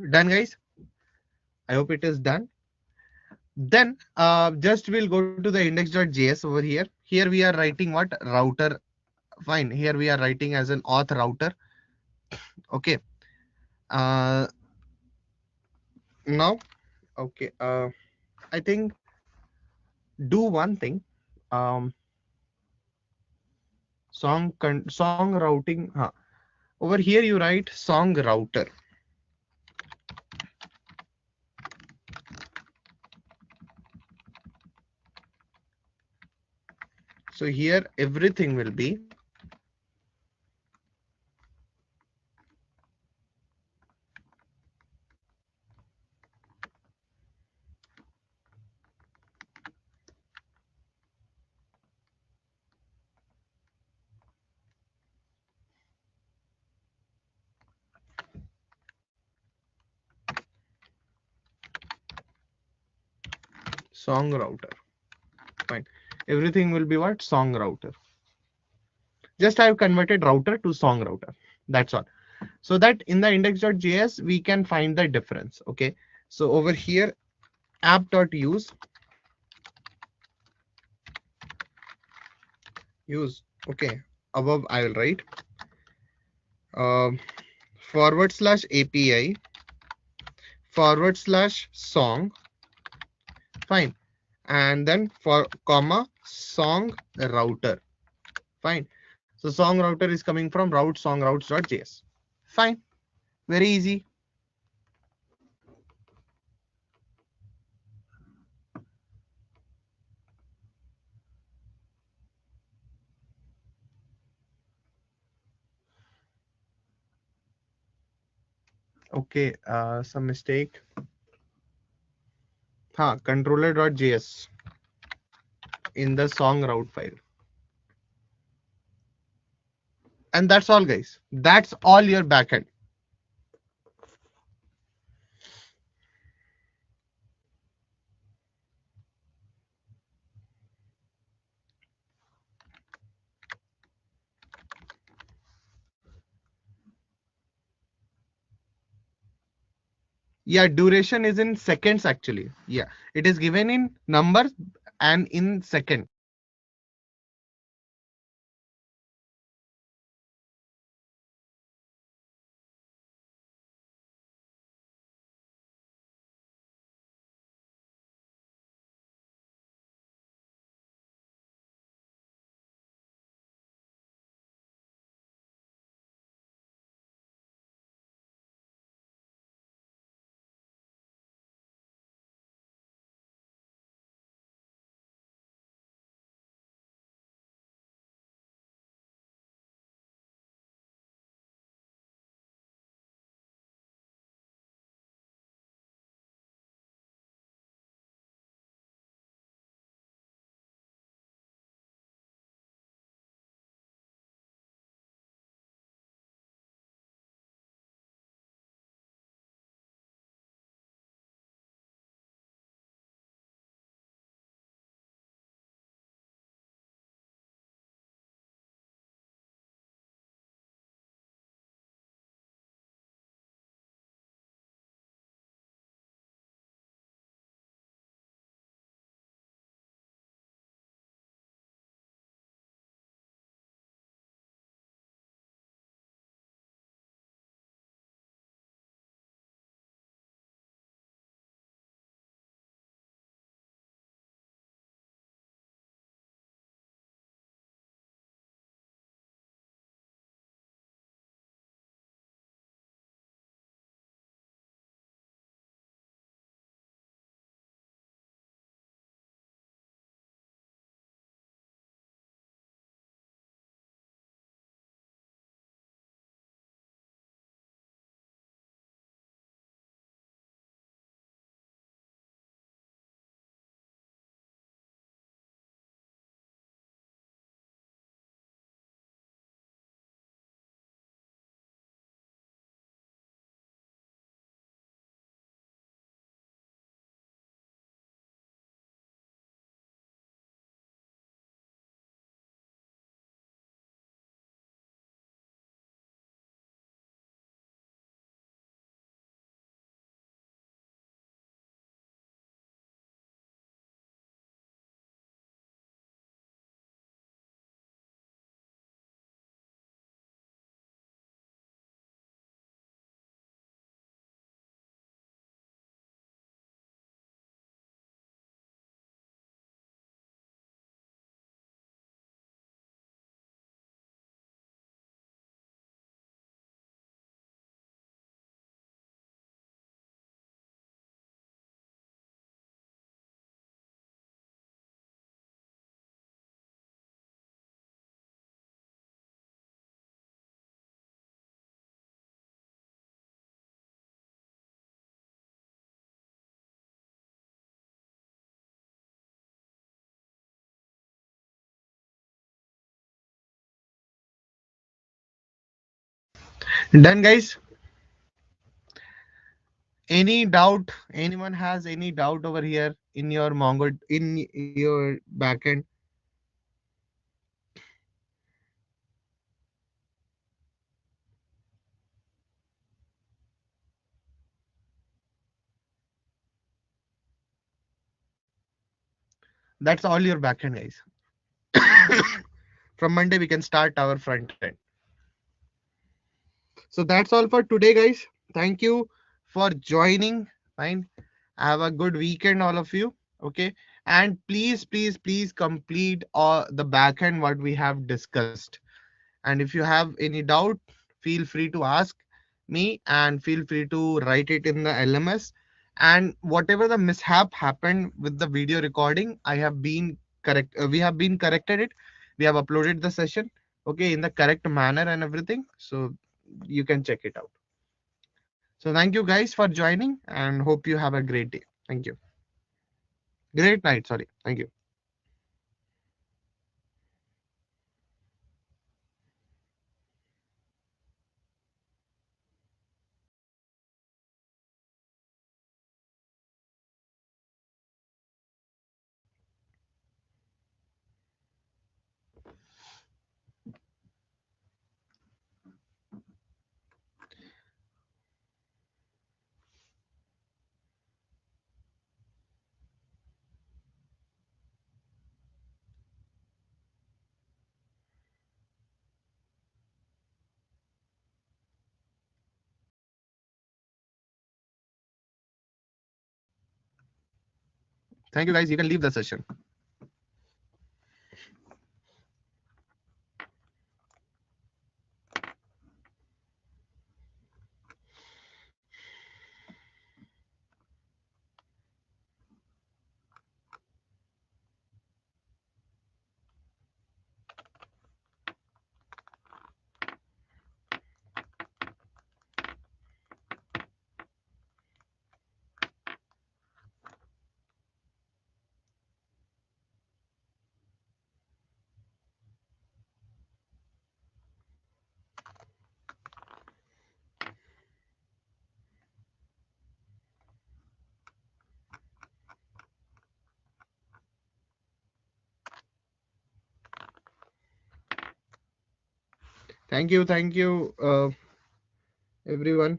Done, guys. I hope it is done. Then just we'll go to the index.js over here. Here we are writing what? Router. Fine. Here we are writing as an auth router. Okay. Uh, now, okay. I think do one thing. Um, song routing. Huh. Over here you write song router. So here everything will be song router. Fine. Everything will be what? Song router. Just I've converted router to song router. That's all. So that in the index.js we can find the difference. Okay. So over here app.use use. Okay. Above I will write um, /API /song. Fine. And then for comma song router. Fine. So song router is coming from route song routes.js. Fine. Very easy. Okay. Some mistake. Controller.js in the song route file. And that's all, guys. That's all your backend. Yeah, duration is in seconds actually. Yeah, it is given in numbers and in second. Done, guys. Any doubt? Anyone has any doubt over here in your Mongo, in your backend? That's all your backend, guys. From Monday we can start our front end. So that's all for today, guys. Thank you for joining. Fine. Have a good weekend, all of you. Okay. And please, please, please complete the backend what we have discussed. And if you have any doubt, feel free to ask me and feel free to write it in the LMS. And whatever the mishap happened with the video recording, I have been correct. We have been corrected it. We have uploaded the session, okay, in the correct manner and everything. So you can check it out. So thank you guys for joining and hope you have a great day. Thank you. Great night. Sorry. Thank you. Thank you guys. You can leave the session. Thank you. Thank you, everyone.